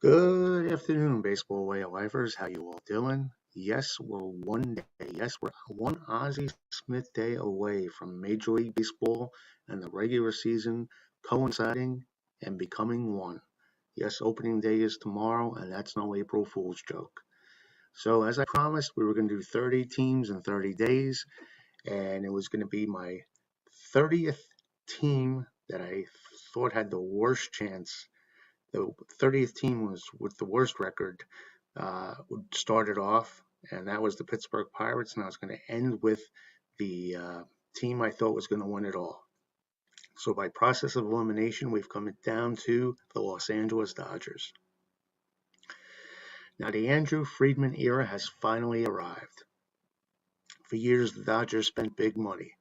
Good afternoon, baseball way of lifers. How you all doing? Yes, we're one day. Yes, we're one Ozzie Smith day away from Major League Baseball and the regular season coinciding and becoming one. Yes, opening day is tomorrow, and that's no April Fool's joke. So, as I promised, we were going to do 30 teams in 30 days, and it was going to be my 30th team that I thought had the worst chance. The 30th team was with the worst record, started off, and that was the Pittsburgh Pirates. And I was going to end with the team I thought was going to win it all. So by process of elimination, we've come down to the Los Angeles Dodgers. Now the Andrew Friedman era has finally arrived. For years, the Dodgers spent big money,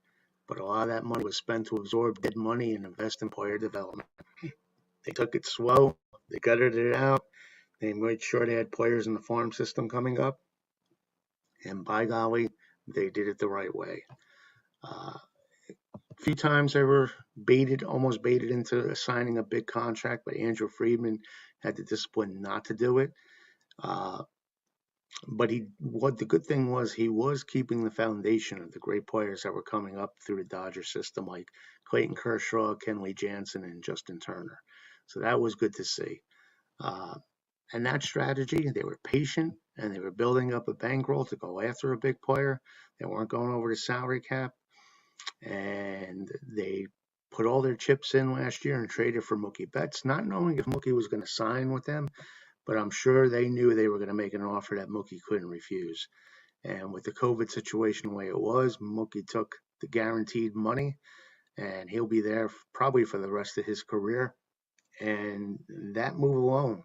but a lot of that money was spent to absorb dead money and invest in player development. They took it slow, they gutted it out, they made sure they had players in the farm system coming up, and by golly, they did it the right way. A few times they were almost baited into signing a big contract, but Andrew Friedman had the discipline not to do it. But what the good thing was, he was keeping the foundation of the great players that were coming up through the Dodger system, like Clayton Kershaw, Kenley Jansen, and Justin Turner. So that was good to see. And that strategy, they were patient and they were building up a bankroll to go after a big player. They weren't going over the salary cap. And they put all their chips in last year and traded for Mookie Betts, not knowing if Mookie was going to sign with them, but I'm sure they knew they were going to make an offer that Mookie couldn't refuse. And with the COVID situation the way it was, Mookie took the guaranteed money, and he'll be there probably for the rest of his career. And that move alone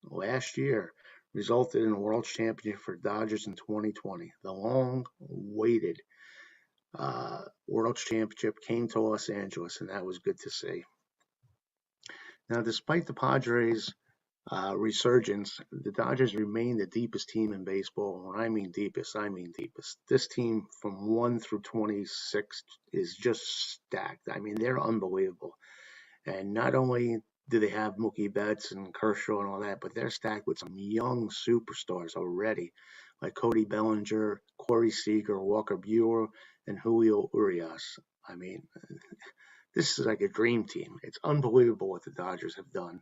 last year resulted in a World Championship for Dodgers in 2020. The long-awaited World Championship came to Los Angeles, and that was good to see. Now, despite the Padres' resurgence, the Dodgers remain the deepest team in baseball. When I mean deepest, I mean deepest. This team from 1 through 26 is just stacked. I mean, they're unbelievable. And not only do they have Mookie Betts and Kershaw and all that, but they're stacked with some young superstars already, like Cody Bellinger, Corey Seager, Walker Buehler, and Julio Urias. I mean, this is like a dream team. It's unbelievable what the Dodgers have done.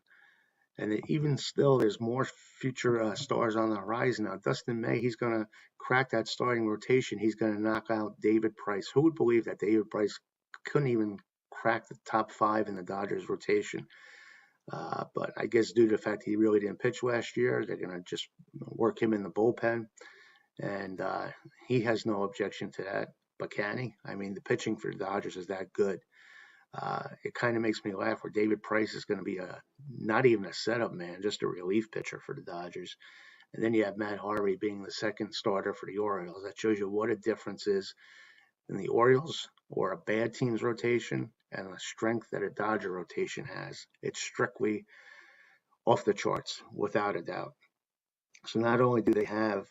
And even still, there's more future stars on the horizon. Now, Dustin May, he's going to crack that starting rotation. He's going to knock out David Price. Who would believe that David Price couldn't even crack the top 5 in the Dodgers rotation? But I guess due to the fact he really didn't pitch last year, they're going to just work him in the bullpen. And he has no objection to that. But can he? I mean, the pitching for the Dodgers is that good. It kind of makes me laugh where David Price is going to be not even a setup man, just a relief pitcher for the Dodgers. And then you have Matt Harvey being the second starter for the Orioles. That shows you what a difference is in the Orioles or a bad team's rotation and the strength that a Dodger rotation has. It's strictly off the charts, without a doubt. So not only do they have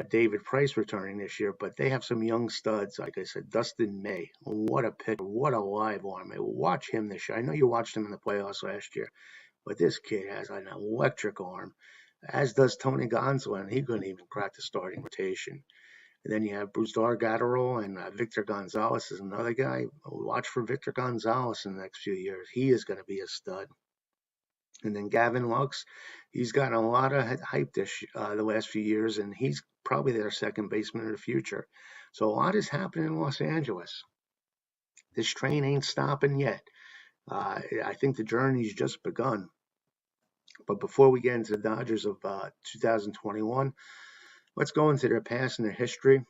David Price returning this year, but they have some young studs. Like I said, Dustin May, what a pitcher, what a live arm. Watch him this year. I know you watched him in the playoffs last year, but this kid has an electric arm, as does Tony Gonsolin, and he couldn't even crack the starting rotation. And then you have Bruce Dargatero and Victor Gonzalez is another guy. Watch for Victor Gonzalez in the next few years. He is going to be a stud. And then Gavin Lux, he's gotten a lot of hype the last few years, and he's probably their second baseman in the future. So a lot is happening in Los Angeles. This train ain't stopping yet. I think the journey's just begun. But before we get into the Dodgers of 2021, let's go into their past and their history.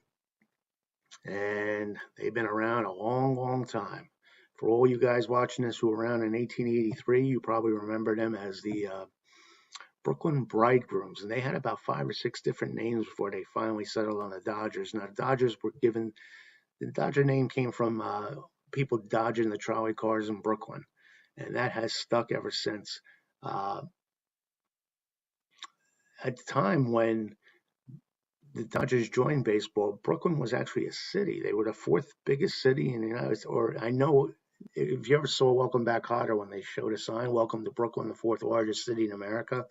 And they've been around a long, long time. For all you guys watching this who were around in 1883, you probably remember them as the Brooklyn Bridegrooms. And they had about 5 or 6 different names before they finally settled on the Dodgers. Now, the Dodgers were given, the Dodger name came from people dodging the trolley cars in Brooklyn. And that has stuck ever since. At the time when the Dodgers joined baseball, Brooklyn was actually a city. They were the 4th biggest city in the United States. Or I know if you ever saw Welcome Back Kotter when they showed a sign, Welcome to Brooklyn, the 4th largest city in America.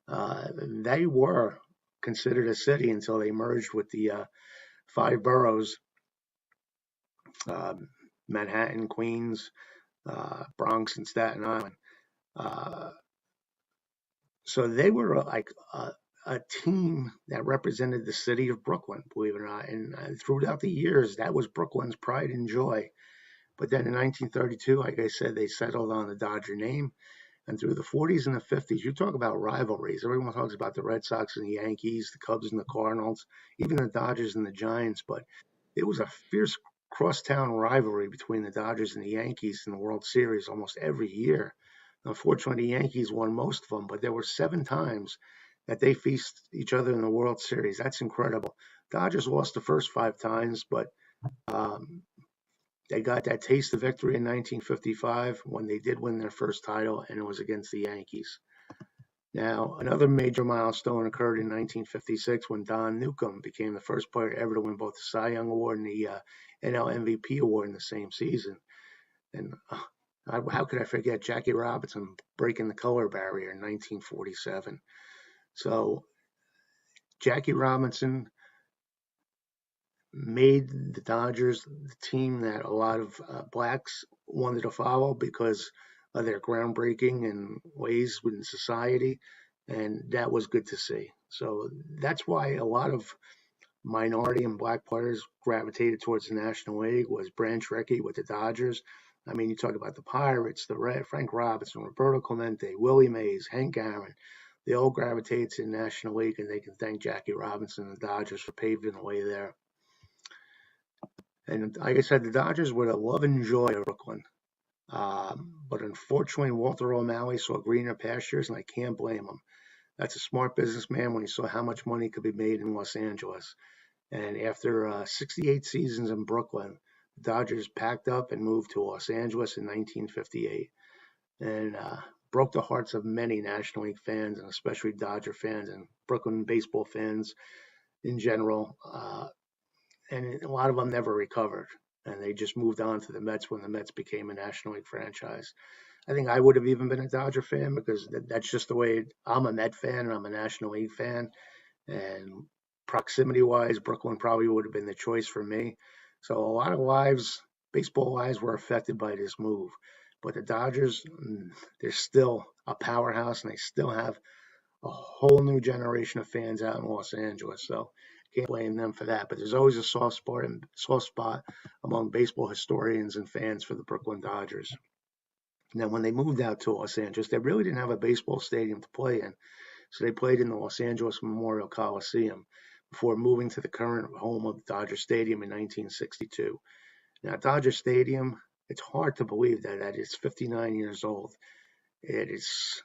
They were considered a city until they merged with the five boroughs, um, Manhattan, Queens, Bronx, and Staten Island. Uh, so they were like a team that represented the city of Brooklyn, believe it or not. And throughout the years, that was Brooklyn's pride and joy. But then in 1932, like I said, they settled on the Dodger name. And through the 40s and the 50s, you talk about rivalries. Everyone talks about the Red Sox and the Yankees, the Cubs and the Cardinals, even the Dodgers and the Giants. But it was a fierce crosstown rivalry between the Dodgers and the Yankees in the World Series almost every year. Unfortunately, the Yankees won most of them, but there were 7 times that they faced each other in the World Series. That's incredible. Dodgers lost the first 5 times, but um, they got that taste of victory in 1955 when they did win their first title, and it was against the Yankees. Now, another major milestone occurred in 1956 when Don Newcombe became the first player ever to win both the Cy Young Award and the NL MVP award in the same season. And how could I forget Jackie Robinson breaking the color barrier in 1947? So Jackie Robinson made the Dodgers the team that a lot of blacks wanted to follow because of their groundbreaking and ways within society, and that was good to see. So that's why a lot of minority and black players gravitated towards the National League. Was Branch Rickey with the Dodgers. I mean, you talk about the Pirates, the Red, Frank Robinson, Roberto Clemente, Willie Mays, Hank Aaron. They all gravitated to the National League, and they can thank Jackie Robinson and the Dodgers for paving the way there. And like I said, the Dodgers were the love and joy of Brooklyn. But unfortunately, Walter O'Malley saw greener pastures, and I can't blame him. That's a smart businessman when he saw how much money could be made in Los Angeles. And after 68 seasons in Brooklyn, the Dodgers packed up and moved to Los Angeles in 1958, and broke the hearts of many National League fans, and especially Dodger fans and Brooklyn baseball fans in general. And a lot of them never recovered, and they just moved on to the Mets when the Mets became a National League franchise. I think I would have even been a Dodger fan because that's just the way I'm a Met fan and I'm a National League fan. And proximity wise, Brooklyn probably would have been the choice for me. So a lot of lives, baseball lives, were affected by this move. But the Dodgers, they're still a powerhouse, and they still have a whole new generation of fans out in Los Angeles. So can't blame them for that. But there's always a soft spot among baseball historians and fans for the Brooklyn Dodgers. Now, when they moved out to Los Angeles, they really didn't have a baseball stadium to play in. So they played in the Los Angeles Memorial Coliseum before moving to the current home of Dodger Stadium in 1962. Now, Dodger Stadium, it's hard to believe that it's 59 years old. It is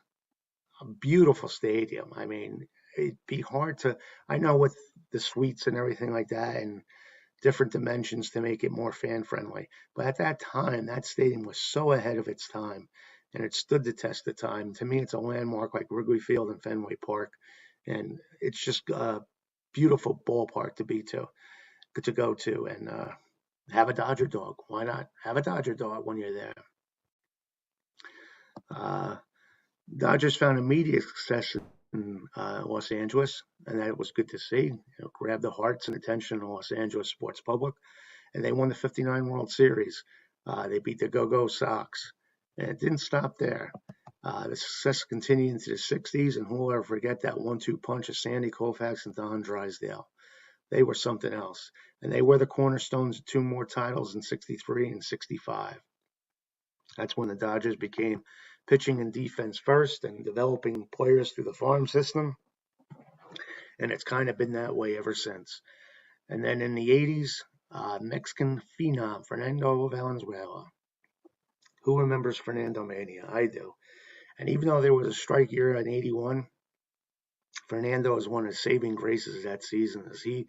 a beautiful stadium. I mean, it'd be hard to, I know with the suites and everything like that and different dimensions to make it more fan friendly. But at that time, that stadium was so ahead of its time, and it stood the test of time. To me, it's a landmark like Wrigley Field and Fenway Park. And it's just a beautiful ballpark to go to and have a Dodger dog. Why not have a Dodger dog when you're there? Uh, Dodgers found immediate success in Los Angeles, and that was good to see. Grabbed the hearts and attention of the Los Angeles sports public, and they won the '59 World Series. They beat the Go-Go Sox, and it didn't stop there. The success continued into the '60s, and who will ever forget that 1-2 punch of Sandy Koufax and Don Drysdale? They were something else, and they were the cornerstones of 2 more titles in '63 and '65. That's when the Dodgers became pitching and defense first and developing players through the farm system. And it's kind of been that way ever since. And then in the 80s, Mexican phenom Fernando Valenzuela. Who remembers Fernando Mania? I do. And even though there was a strike year in '81, Fernando was one of the saving graces that season as he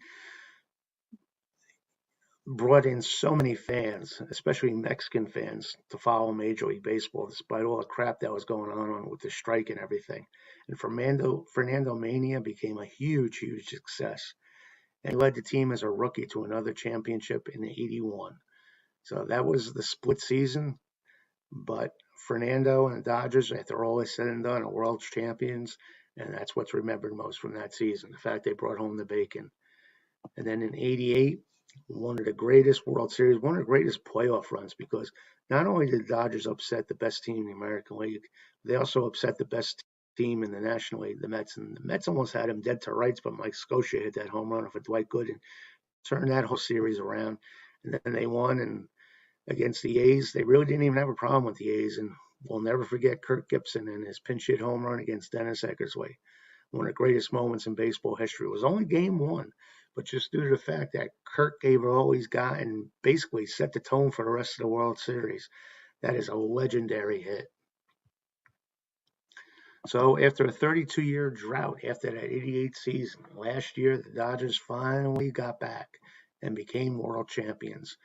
brought in so many fans, especially Mexican fans, to follow Major League Baseball despite all the crap that was going on with the strike and everything. And Fernando Mania became a huge, huge success. And he led the team as a rookie to another championship in '81. So that was the split season. But Fernando and the Dodgers, after all is said and done, are world champions. And that's what's remembered most from that season, the fact they brought home the bacon. And then in '88, one of the greatest World Series, one of the greatest playoff runs, because not only did the Dodgers upset the best team in the American League, they also upset the best team in the National League, the Mets. And the Mets almost had them dead to rights, but Mike Scotia hit that home run for Dwight Gooden, turned that whole series around. And then they won, and against the A's, they really didn't even have a problem with the A's. And we'll never forget Kirk Gibson and his pinch hit home run against Dennis Eckersley, one of the greatest moments in baseball history. It was only game one, but just due to the fact that Kirk gave it all he's got and basically set the tone for the rest of the World Series. That is a legendary hit. So after a 32-year drought after that '88 season, last year the Dodgers finally got back and became world champions.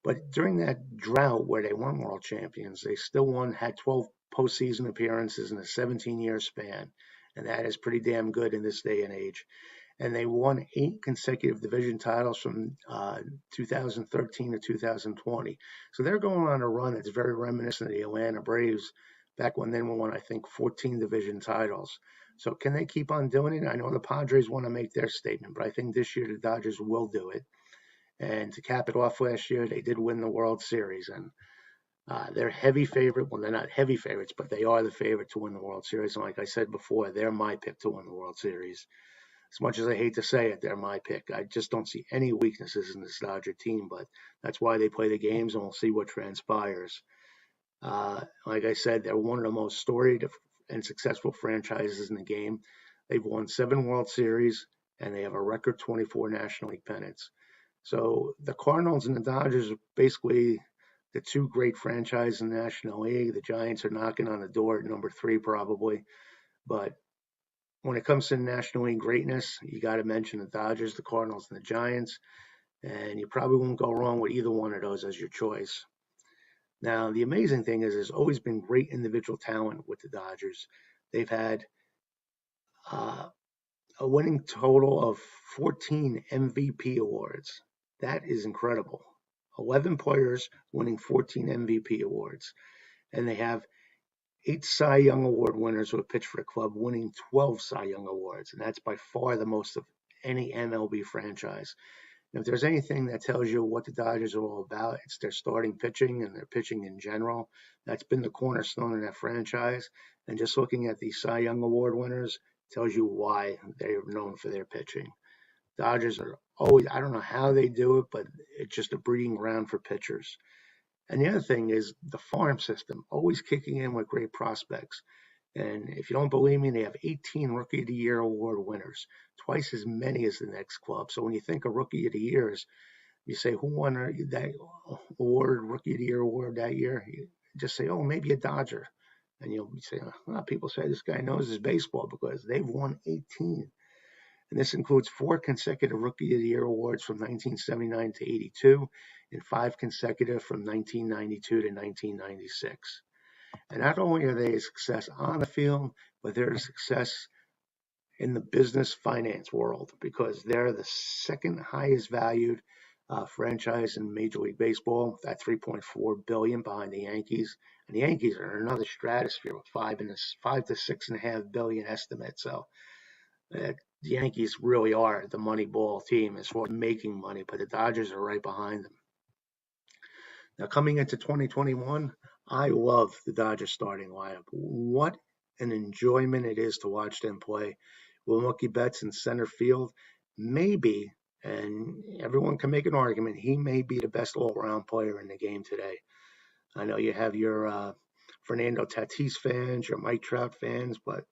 But during that drought where they weren't world champions, they still had 12 postseason appearances in a 17-year span. And that is pretty damn good in this day and age. And they won 8 consecutive division titles from 2013 to 2020. So they're going on a run that's very reminiscent of the Atlanta Braves back when they won, I think, 14 division titles. So can they keep on doing it? I know the Padres want to make their statement, but I think this year the Dodgers will do it. And to cap it off last year, they did win the World Series. And they're heavy favorite. Well, they're not heavy favorites, but they are the favorite to win the World Series. And like I said before, they're my pick to win the World Series. As much as I hate to say it, they're my pick. I just don't see any weaknesses in this Dodger team, but that's why they play the games, and we'll see what transpires. Like I said, they're one of the most storied and successful franchises in the game. They've won 7 World Series, and they have a record 24 National League pennants. So the Cardinals and the Dodgers are basically the 2 great franchises in the National League. The Giants are knocking on the door at number 3 probably. But when it comes to National League greatness, you got to mention the Dodgers, the Cardinals, and the Giants. And you probably won't go wrong with either one of those as your choice. Now, the amazing thing is there's always been great individual talent with the Dodgers. They've had uh, a winning total of 14 MVP awards. That is incredible. 11 players winning 14 MVP awards. And they have 8 Cy Young Award winners who have pitched for the club, winning 12 Cy Young Awards. And that's by far the most of any MLB franchise. And if there's anything that tells you what the Dodgers are all about, it's their starting pitching and their pitching in general. That's been the cornerstone of that franchise. And just looking at the Cy Young Award winners tells you why they're known for their pitching. Dodgers are always, I don't know how they do it, but it's just a breeding ground for pitchers. And the other thing is the farm system, always kicking in with great prospects. And if you don't believe me, they have 18 Rookie of the Year award winners, twice as many as the next club. So when you think of Rookie of the Years, you say, who won that award, Rookie of the Year award that year? You just say, oh, maybe a Dodger. And you'll say, well, people say this guy knows his baseball because they've won 18. And this includes 4 consecutive Rookie of the Year awards from 1979 to '82 and 5 consecutive from 1992 to 1996. And not only are they a success on the field, but they're a success in the business finance world because they're the second highest valued franchise in Major League Baseball at $3.4 billion behind the Yankees. And the Yankees are in another stratosphere with 5 to $6.5 billion estimate. So the Yankees really are the money ball team as far as making money, but the Dodgers are right behind them. Now, coming into 2021, I love the Dodgers starting lineup. What an enjoyment it is to watch them play. With Mookie Betts in center field, maybe, and everyone can make an argument, he may be the best all-around player in the game today. I know you have your Fernando Tatis fans, your Mike Trout fans, but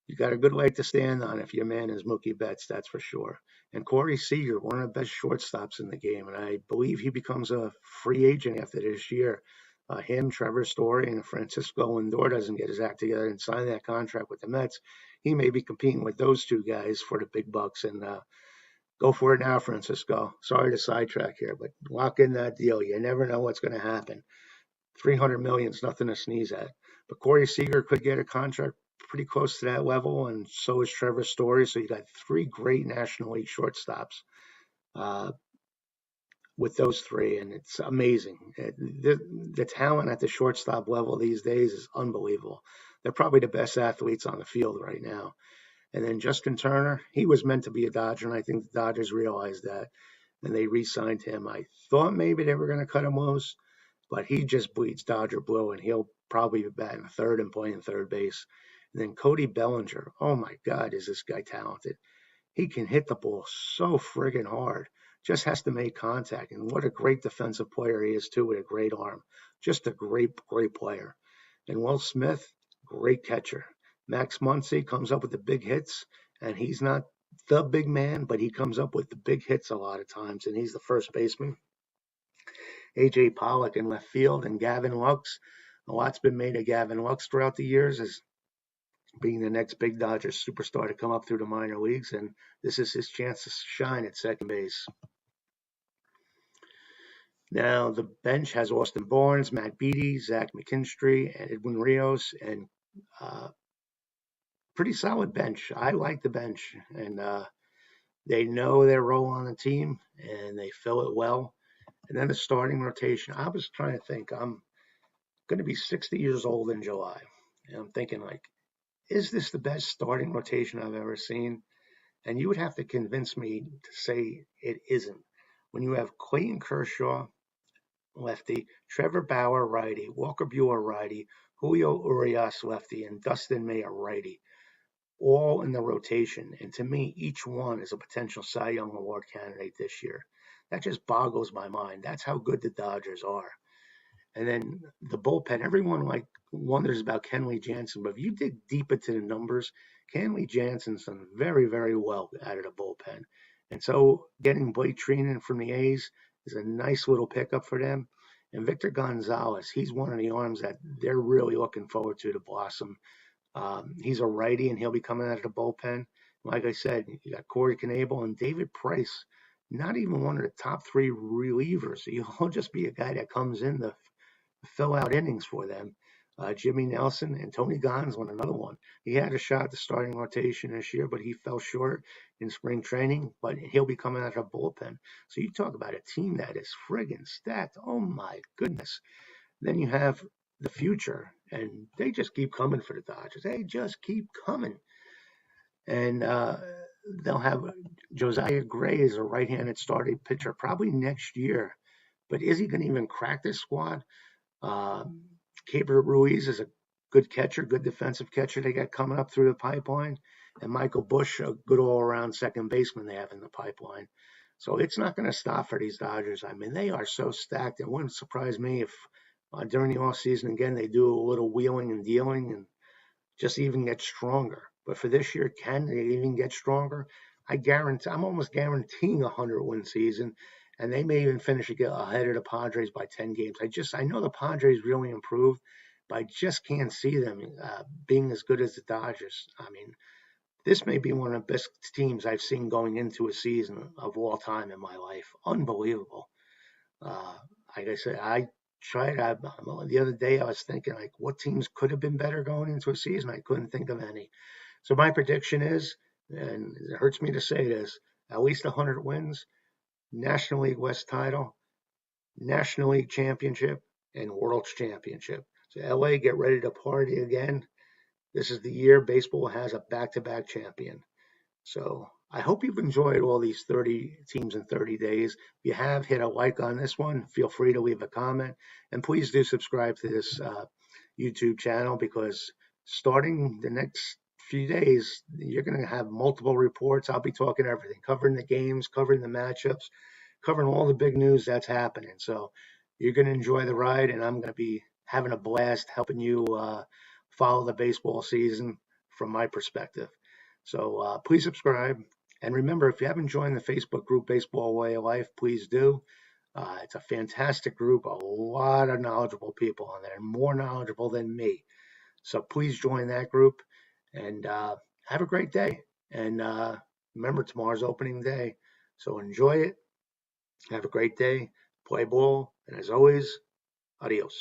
you got a good leg to stand on if your man is Mookie Betts, that's for sure. And Corey Seager, one of the best shortstops in the game, and I believe he becomes a free agent after this year. Him, Trevor Story, and if Francisco Lindor doesn't get his act together and sign that contract with the Mets, he may be competing with those 2 guys for the big bucks. And go for it now, Francisco. Sorry to sidetrack here, but lock in that deal. You never know what's going to happen. $300 million is nothing to sneeze at. But Corey Seager could get a contract pretty close to that level, and so is Trevor Story. So you got 3 great National League shortstops with those 3, and it's amazing. The talent at the shortstop level these days is unbelievable. they're probably the best athletes on the field right now. And then Justin Turner, he was meant to be a Dodger, and I think the Dodgers realized that, and they re-signed him. I thought maybe they were going to cut him loose, but he just bleeds Dodger blue, and he'll probably be batting third and playing third base. And then Cody Bellinger, oh my God, is this guy talented? He can hit the ball so friggin' hard. Just has to make contact. And what a great defensive player he is, too, with a great arm. Just a great, great player. And Will Smith, great catcher. Max Muncy comes up with the big hits, and he's not the big man, but he comes up with the big hits a lot of times, and he's the first baseman. A.J. Pollock in left field, and Gavin Lux. A lot's been made of Gavin Lux throughout the years as being the next big Dodgers superstar to come up through the minor leagues, and this is his chance to shine at second base. Now, the bench has Austin Barnes, Matt Beattie, Zach McKinstry, and Edwin Rios, and pretty solid bench. I like the bench, and they know their role on the team, and they fill it well. And then the starting rotation. I was trying to think. I'm going to be 60 years old in July, and I'm thinking, like, is this the best starting rotation I've ever seen? And you would have to convince me to say it isn't. When you have Clayton Kershaw, lefty, Trevor Bauer, righty, Walker Buehler, righty, Julio Urias, lefty, and Dustin May, a righty, all in the rotation. And to me, each one is a potential Cy Young Award candidate this year. That just boggles my mind. That's how good the Dodgers are. And then the bullpen, everyone wonders about Kenley Jansen, but if you dig deep into the numbers, Kenley Jansen's done very, very well out of the bullpen. And so getting Blake Treinen from the A's is a nice little pickup for them. And Victor Gonzalez, he's one of the arms that they're really looking forward to blossom. He's a righty, and he'll be coming out of the bullpen. Like I said, you got Corey Knebel and David Price, not even one of the top three relievers. He'll just be a guy that comes in to fill out innings for them. Jimmy Nelson and Tony Gonsolin, another one. He had a shot at the starting rotation this year, but he fell short in spring training. But he'll be coming out of the bullpen. So you talk about a team that is friggin' stacked. Oh my goodness. Then you have the future, and they just keep coming for the Dodgers. They just keep coming. And they'll have Josiah Gray as a right-handed starting pitcher probably next year. But is he going to even crack this squad? Keibert Ruiz is a good catcher, good defensive catcher they got coming up through the pipeline. And Michael Busch, a good all-around second baseman they have in the pipeline. So it's not going to stop for these Dodgers. I mean, they are so stacked. It wouldn't surprise me if during the offseason, again, they do a little wheeling and dealing and just even get stronger. But for this year, can they even get stronger? I'm almost guaranteeing a 100-win season, and they may even finish ahead of the Padres by 10 games. I know the Padres really improved, but I just can't see them being as good as the Dodgers. I mean, this may be one of the best teams I've seen going into a season of all time in my life. Unbelievable. Like I said, the other day I was thinking, like, what teams could have been better going into a season? I couldn't think of any. So my prediction is, and it hurts me to say this, at least 100 wins, National League West title, National League championship, and World Championship. So LA, get ready to party again. This is the year baseball has a back-to-back champion. So I hope you've enjoyed all these 30 teams in 30 days. If you have, hit a like on this one. Feel free to leave a comment. And please do subscribe to this YouTube channel, because starting the next few days, you're going to have multiple reports. I'll be talking everything, covering the games, covering the matchups, covering all the big news that's happening. So you're going to enjoy the ride, and I'm going to be having a blast helping you follow the baseball season from my perspective. So please subscribe. And remember, if you haven't joined the Facebook group Baseball Way of Life, please do. It's a fantastic group, a lot of knowledgeable people on there, more knowledgeable than me. So please join that group, and have a great day. And remember, tomorrow's opening day. So enjoy it. Have a great day. Play ball. And as always, adios.